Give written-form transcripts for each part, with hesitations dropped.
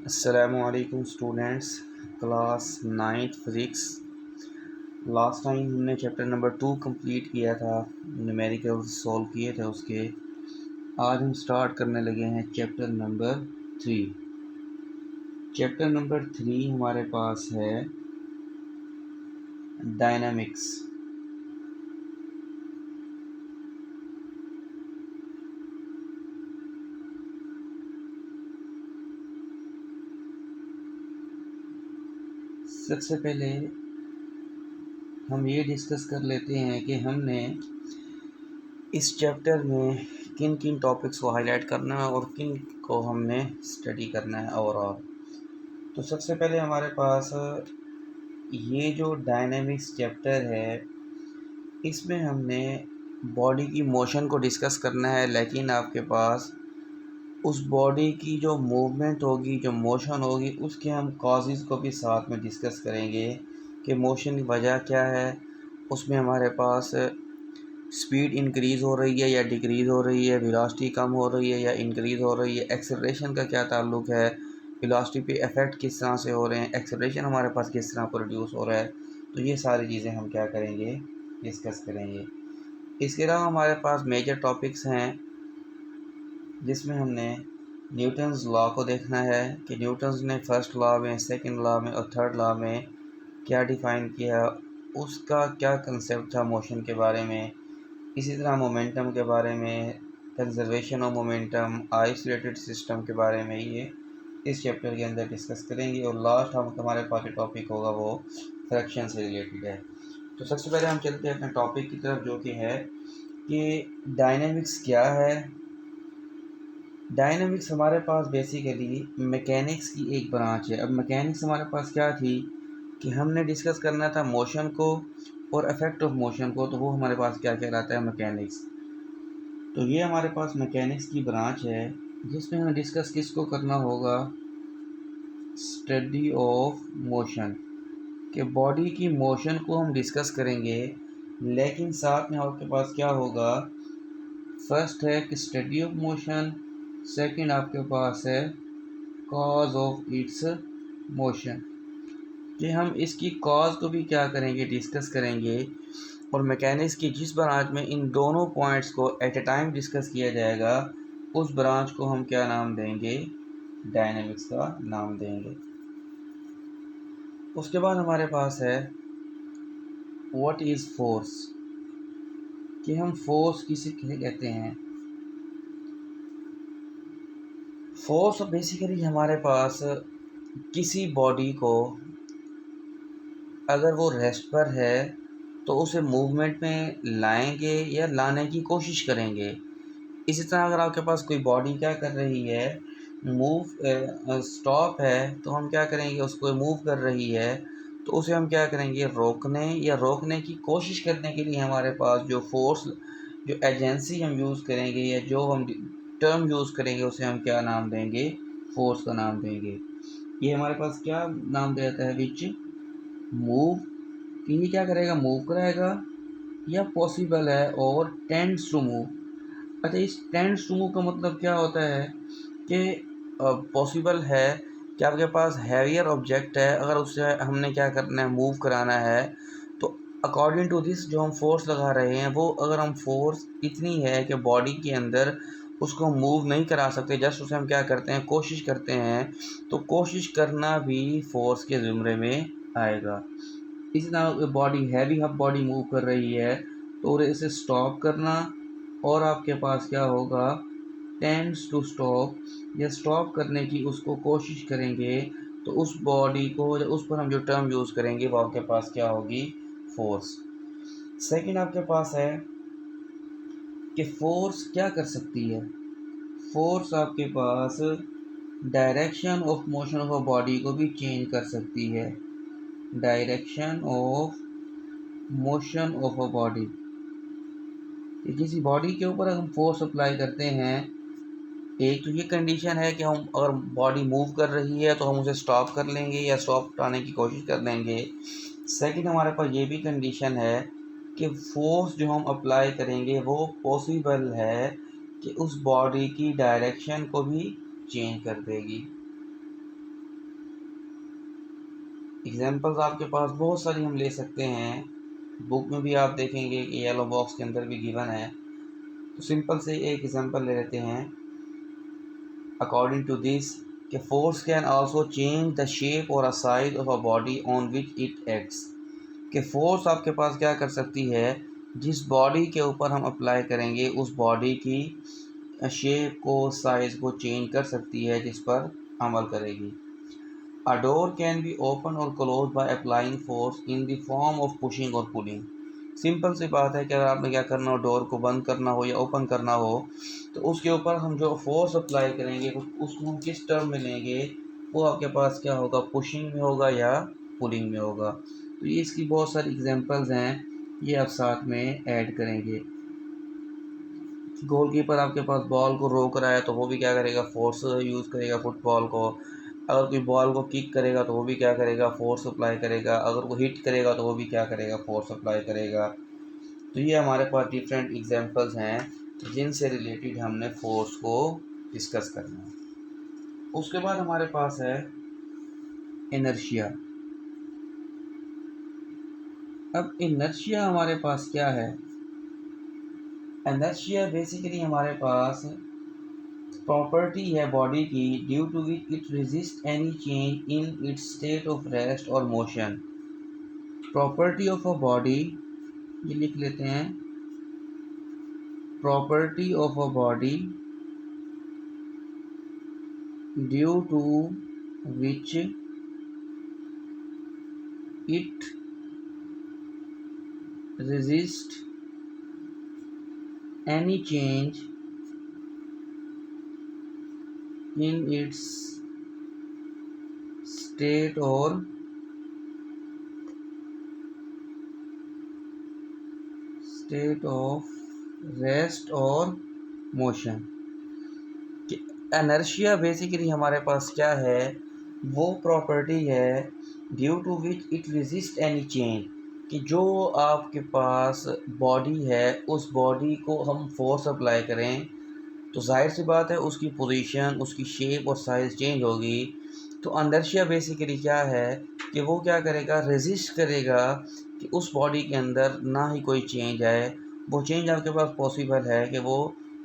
अस्सलामुअलैकुम students, class 9th physics. Last time हमने chapter number 2 complete किया था, न्यूमेरिकल्स सॉल्व किए थे उसके। आज हम स्टार्ट करने लगे हैं चैप्टर नंबर 3। चैप्टर नंबर 3 हमारे पास है डायनामिक्स। सबसे पहले हम ये डिस्कस कर लेते हैं कि हमने इस चैप्टर में किन किन टॉपिक्स को हाईलाइट करना है और किन को हमने स्टडी करना है ओवरऑल। तो सबसे पहले हमारे पास ये जो डायनेमिक्स चैप्टर है, इसमें हमने बॉडी की मोशन को डिस्कस करना है, लेकिन आपके पास उस बॉडी की जो मूवमेंट होगी, जो मोशन होगी, उसके हम कॉजेज़ को भी साथ में डिस्कस करेंगे कि मोशन की वजह क्या है। उसमें हमारे पास स्पीड इंक्रीज़ हो रही है या डिक्रीज़ हो रही है, वेलोसिटी कम हो रही है या इंक्रीज़ हो रही है, एक्सेलरेशन का क्या ताल्लुक़ है, वेलोसिटी पे इफ़ेक्ट किस तरह से हो रहे हैं, एक्सेलरेशन हमारे पास किस तरह प्रोड्यूस हो रहा है। तो ये सारी चीज़ें हम क्या करेंगे, डिस्कस करेंगे। इसके अलावा हमारे पास मेजर टॉपिक्स हैं जिसमें हमने न्यूटन्स लॉ को देखना है कि न्यूटन्स ने फर्स्ट लॉ में, सेकंड लॉ में और थर्ड लॉ में क्या डिफ़ाइन किया, उसका क्या कंसेप्ट था मोशन के बारे में। इसी तरह मोमेंटम के बारे में, conservation of momentum, isolated system के बारे में ये इस चैप्टर के अंदर डिस्कस करेंगे। और लास्ट हम हमारे पास जो टॉपिक होगा वो फ्रैक्शन से रिलेटेड है। तो सबसे पहले हम चलते हैं अपने टॉपिक की तरफ, जो कि है कि डायनेमिक्स क्या है। डायनेमिक्स हमारे पास बेसिकली मैकेनिक्स की एक ब्रांच है। अब मैकेनिक्स हमारे पास क्या थी कि हमने डिस्कस करना था मोशन को और इफेक्ट ऑफ मोशन को, तो वो हमारे पास क्या कहलाता है, मैकेनिक्स। तो ये हमारे पास मैकेनिक्स की ब्रांच है जिसमें हमें डिस्कस किसको करना होगा, स्टडी ऑफ मोशन। कि बॉडी की मोशन को हम डिस्कस करेंगे, लेकिन साथ में आपके पास क्या होगा, फर्स्ट है कि स्टडी ऑफ मोशन, सेकंड आपके पास है कॉज ऑफ इट्स मोशन। कि हम इसकी कॉज को भी क्या करेंगे, डिस्कस करेंगे। और मैकेनिक्स की जिस ब्रांच में इन दोनों पॉइंट्स को एट ए टाइम डिस्कस किया जाएगा, उस ब्रांच को हम क्या नाम देंगे, डायनेमिक्स का नाम देंगे। उसके बाद हमारे पास है व्हाट इज़ फोर्स। कि हम फोर्स किसे कहते हैं। फोर्स बेसिकली हमारे पास किसी बॉडी को अगर वो रेस्ट पर है तो उसे मूवमेंट में लाएंगे या लाने की कोशिश करेंगे। इसी तरह अगर आपके पास कोई बॉडी क्या कर रही है, मूव स्टॉप है, तो हम क्या करेंगे, उसको मूव कर रही है तो उसे हम क्या करेंगे, रोकने या रोकने की कोशिश करने के लिए हमारे पास जो फोर्स, जो एजेंसी हम यूज़ करेंगे या जो हम टर्म यूज़ करेंगे, उसे हम क्या नाम देंगे, फोर्स का नाम देंगे। ये हमारे पास क्या नाम दिया जाता है, विच मूव। कि ये क्या करेगा, मूव कराएगा या पॉसिबल है और टेंड्स टू मूव। अच्छा, इस टेंड्स टू मूव का मतलब क्या होता है कि पॉसिबल है कि आपके पास हैवियर ऑब्जेक्ट है, अगर उससे हमने क्या करना है, मूव कराना है, तो अकॉर्डिंग टू दिस जो हम फोर्स लगा रहे हैं, वो अगर हम फोर्स इतनी है कि बॉडी के अंदर उसको मूव नहीं करा सकते, जस्ट उसे हम क्या करते हैं, कोशिश करते हैं, तो कोशिश करना भी फोर्स के ज़ुमरे में आएगा। इसी तरह बॉडी हैवी, अब बॉडी मूव कर रही है तो इसे स्टॉप करना, और आपके पास क्या होगा, टेंड्स टू स्टॉप, या स्टॉप करने की उसको कोशिश करेंगे, तो उस बॉडी को, उस पर हम जो टर्म यूज़ करेंगे वो आपके पास क्या होगी, फोर्स। सेकंड आपके पास है कि फोर्स क्या कर सकती है। फोर्स आपके पास direction of motion of a body को भी चेंज कर सकती है। Direction of motion of a body, कि किसी बॉडी के ऊपर हम फोर्स अप्लाई करते हैं, एक तो ये कंडीशन है कि हम अगर बॉडी मूव कर रही है तो हम उसे स्टॉप कर लेंगे या स्टॉप कराने की कोशिश कर लेंगे। सेकंड हमारे पास ये भी कंडीशन है कि फोर्स जो हम अप्लाई करेंगे वो पॉसिबल है कि उस बॉडी की डायरेक्शन को भी चेंज कर देगी। एग्जांपल्स आपके पास बहुत सारी हम ले सकते हैं, बुक में भी आप देखेंगे कि येलो बॉक्स के अंदर भी गिवन है। तो सिंपल से एक एग्जांपल ले लेते हैं। अकॉर्डिंग टू दिस कि force can also change the shape और a size of a body on which it acts. कि फोर्स आपके पास क्या कर सकती है, जिस बॉडी के ऊपर हम अप्लाई करेंगे उस बॉडी की शेप को, साइज़ को चेंज कर सकती है जिस पर अमल करेगी। A door can be opened or closed by applying force in the form of pushing or pulling। Simple सी बात है कि अगर आपने क्या करना हो, डोर को बंद करना हो या ओपन करना हो, तो उसके ऊपर हम जो फोर्स अप्लाई करेंगे उसको हम किस टर्म में लेंगे, वो आपके पास क्या होगा, पुशिंग में होगा या पुलिंग में होगा। तो ये इसकी बहुत सारी एग्जांपल्स हैं, ये आप साथ में ऐड करेंगे। गोलकीपर आपके पास बॉल को रोक रहा है तो वो भी क्या करेगा, फोर्स यूज़ करेगा फुटबॉल को। अगर कोई बॉल को किक करेगा तो वो भी क्या करेगा, फोर्स अप्लाई करेगा। अगर वो हिट करेगा तो वो भी क्या करेगा, फोर्स अप्लाई करेगा। तो ये हमारे पास डिफरेंट एग्जांपल्स हैं जिनसे रिलेटेड हमने फोर्स को डिस्कस करना है। उसके बाद हमारे पास है इनर्शिया। अब इनर्शिया हमारे पास क्या है, इनर्शिया बेसिकली हमारे पास प्रॉपर्टी है बॉडी की, due to which it resist any change in its state of rest और motion. Property of a body, ये लिख लेते हैं, property of a body due to which it resist any change in its state और state of rest और motion. कि inertia basically हमारे पास क्या है, वो प्रॉपर्टी है due to which it resist any change. कि जो आपके पास बॉडी है उस बॉडी को हम फोर्स अप्लाई करें तो जाहिर सी बात है उसकी पोजीशन, उसकी शेप और साइज़ चेंज होगी। तो इनर्शिया बेसिकली क्या है कि वो क्या करेगा, रेजिस्ट करेगा कि उस बॉडी के अंदर ना ही कोई चेंज आए। वो चेंज आपके पास पॉसिबल है कि वो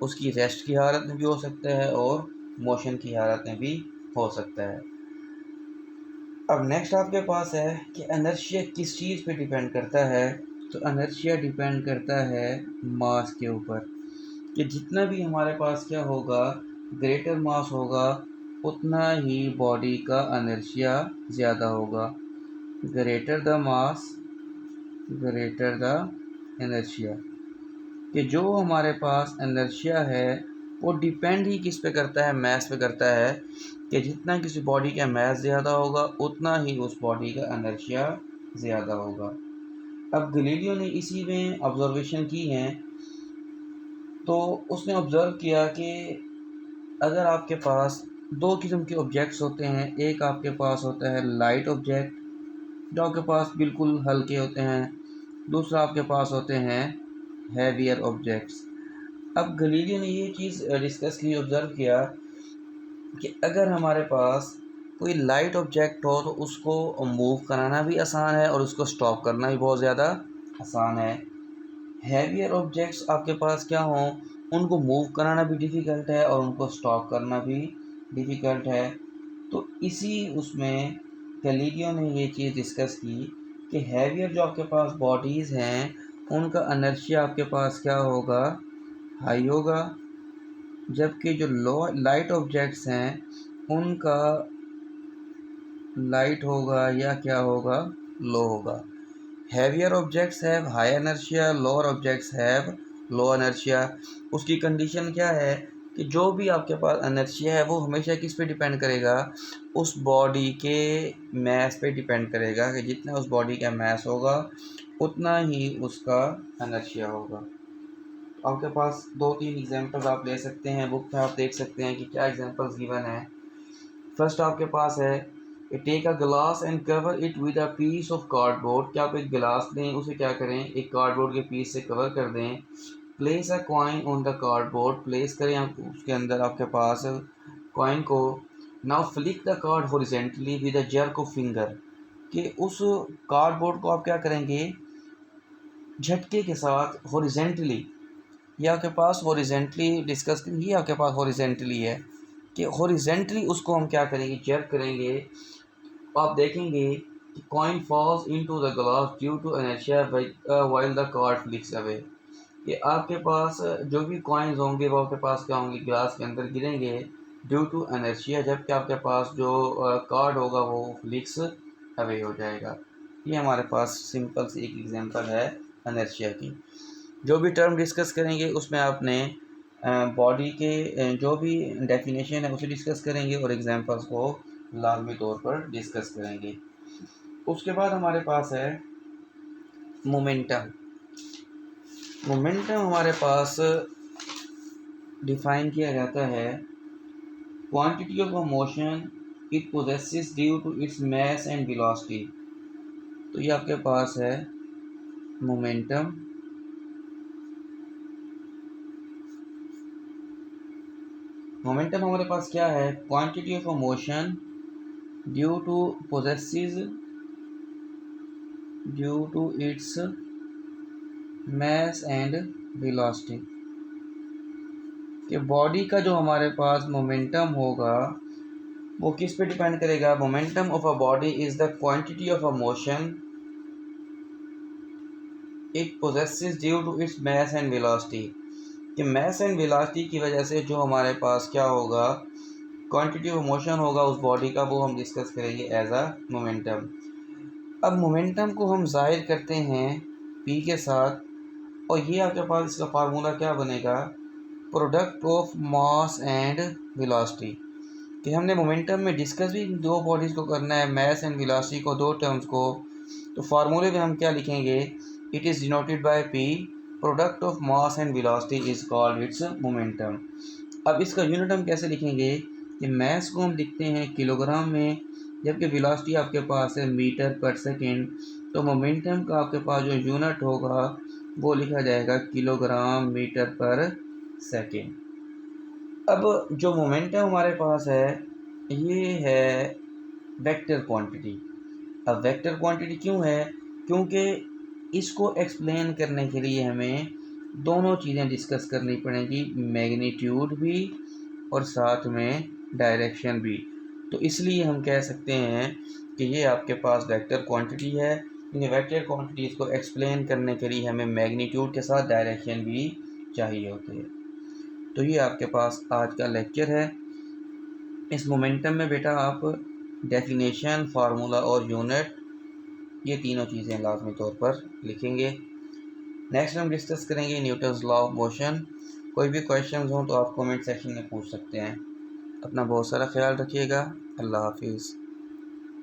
उसकी रेस्ट की हालत में भी हो सकता है और मोशन की हालत में भी हो सकता है। अब नेक्स्ट आपके पास है कि इनर्शिया किस चीज़ पे डिपेंड करता है। तो इनर्शिया डिपेंड करता है मास के ऊपर। कि जितना भी हमारे पास क्या होगा, ग्रेटर मास होगा, उतना ही बॉडी का इनर्शिया ज़्यादा होगा। Greater the mass greater the inertia. कि जो हमारे पास इनर्शिया है वो डिपेंड ही किस पे करता है, मैस पे करता है। कि जितना किसी बॉडी का मैस ज़्यादा होगा उतना ही उस बॉडी का इनर्शिया ज़्यादा होगा। अब गैलीलियो ने इसी में ऑब्जर्वेशन की हैं, तो उसने ऑब्ज़र्व किया कि अगर आपके पास दो किस्म के ऑब्जेक्ट्स होते हैं, एक आपके पास होता है लाइट ऑब्जेक्ट जो आपके पास बिल्कुल हल्के होते हैं, दूसरा आपके पास होते हैं हैवियर ऑब्जेक्ट्स। अब गैलीलियो ने ये चीज़ डिस्कस की, ऑब्ज़र्व किया कि अगर हमारे पास कोई लाइट ऑब्जेक्ट हो तो उसको मूव कराना भी आसान है और उसको स्टॉप करना भी बहुत ज़्यादा आसान है। हैवियर ऑब्जेक्ट्स आपके पास क्या हों, उनको मूव कराना भी डिफ़िकल्ट है और उनको स्टॉप करना भी डिफ़िकल्ट है। तो इसी उसमें गैलीलियो ने ये चीज़ डिस्कस की कि हैवियर जो आपके पास बॉडीज़ हैं उनका इनर्शिया आपके पास क्या होगा, हाई होगा, जबकि जो लो लाइट ऑब्जेक्ट्स हैं उनका लाइट होगा या क्या होगा, लो होगा। Heavier objects have high inertia, lower objects have low inertia. उसकी कंडीशन क्या है कि जो भी आपके पास इनर्शिया है वो हमेशा किस पे डिपेंड करेगा, उस बॉडी के मैस पे डिपेंड करेगा। कि जितना उस बॉडी का मैस होगा उतना ही उसका इनर्शिया होगा। तो आपके पास दो तीन एग्जांपल्स आप ले सकते हैं, बुक में आप देख सकते हैं कि क्या एग्जांपल्स गिवन है। फर्स्ट आपके पास है, take a glass and cover it with a piece of cardboard. क्या आप एक गिलास लें, उसे क्या करें, एक कार्डबोर्ड के पीस से कवर कर दें। Place a coin on the cardboard, place करें आप उसके अंदर आपके पास कॉइन को। Now flick the card horizontally with a jerk of finger. कि उस कार्डबोर्ड को आप क्या करेंगे, झटके के साथ हॉरिजेंटली, ये आपके पास हॉरिजेंटली डिस्कस, ये आपके पास हॉरिजेंटली है कि हॉरिजेंटली उसको हम क्या करेंगे, जर्क करेंगे। आप देखेंगे कि coin falls into the glass due to inertia while the card flicks away. कि आपके पास जो भी कॉइन्स होंगे वो आपके पास क्या होंगे, ग्लास के अंदर गिरेंगे ड्यू टू इनर्शिया, जबकि आपके पास जो कार्ड होगा वो फ्लिक्स अवे हो जाएगा। ये हमारे पास सिंपल सी एक एग्जांपल है इनर्शिया की। जो भी टर्म डिस्कस करेंगे उसमें आपने बॉडी के जो भी डेफिनेशन है उसे डिस्कस करेंगे और एग्जांपल्स को लाजमी तौर पर डिस्कस करेंगे। उसके बाद हमारे पास है मोमेंटम। मोमेंटम हमारे पास डिफाइन किया जाता है, quantity of a motion it possesses due to its mass and velocity. तो ये आपके पास है मोमेंटम। मोमेंटम हमारे पास क्या है, quantity of a motion due to possesses due to its mass and velocity. कि बॉडी का जो हमारे पास मोमेंटम होगा वो किस पे डिपेंड करेगा, momentum of a body is the quantity of a motion it possesses due to its mass and velocity. कि मास एंड वेलोसिटी की वजह से जो हमारे पास क्या होगा, क्वांटिटी ऑफ मोशन होगा उस बॉडी का, वो हम डिस्कस करेंगे एज अ मोमेंटम। अब मोमेंटम को हम ज़ाहिर करते हैं पी के साथ, और ये आपके पास इसका फार्मूला क्या बनेगा, product of mass and velocity. कि हमने मोमेंटम में डिस्कस भी दो बॉडीज़ को करना है, मास एंड वेलोसिटी को, दो टर्म्स को। तो फार्मूले में हम क्या लिखेंगे, it is denoted by P, product of mass and velocity is called its momentum. अब इसका यूनिट हम कैसे लिखेंगे, कि मास को हम लिखते हैं किलोग्राम में, जबकि वेलोसिटी आपके पास है मीटर पर सेकेंड। तो मोमेंटम का आपके पास जो यूनिट होगा वो लिखा जाएगा किलोग्राम मीटर पर सेकेंड। अब जो मोमेंटम हमारे पास है ये है वेक्टर क्वांटिटी। अब वेक्टर क्वांटिटी क्यों है, क्योंकि इसको एक्सप्लेन करने के लिए हमें दोनों चीज़ें डिस्कस करनी पड़ेंगी, मैग्नीट्यूड भी और साथ में डायरेक्शन भी। तो इसलिए हम कह सकते हैं कि ये आपके पास वेक्टर क्वांटिटी है, क्योंकि वेक्टर क्वांटिटीज़ को एक्सप्लेन करने के लिए हमें मैग्नीट्यूड के साथ डायरेक्शन भी चाहिए होती है। तो ये आपके पास आज का लेक्चर है। इस मोमेंटम में बेटा आप डेफिनेशन, फार्मूला और यूनिट, ये तीनों चीज़ें लाजमी तौर पर लिखेंगे। नेक्स्ट हम डिस्कस करेंगे न्यूटन्स लॉ ऑफ मोशन। कोई भी क्वेश्चंस हों तो आप कमेंट सेक्शन में पूछ सकते हैं। अपना बहुत सारा ख्याल रखिएगा। अल्लाह हाफिज़।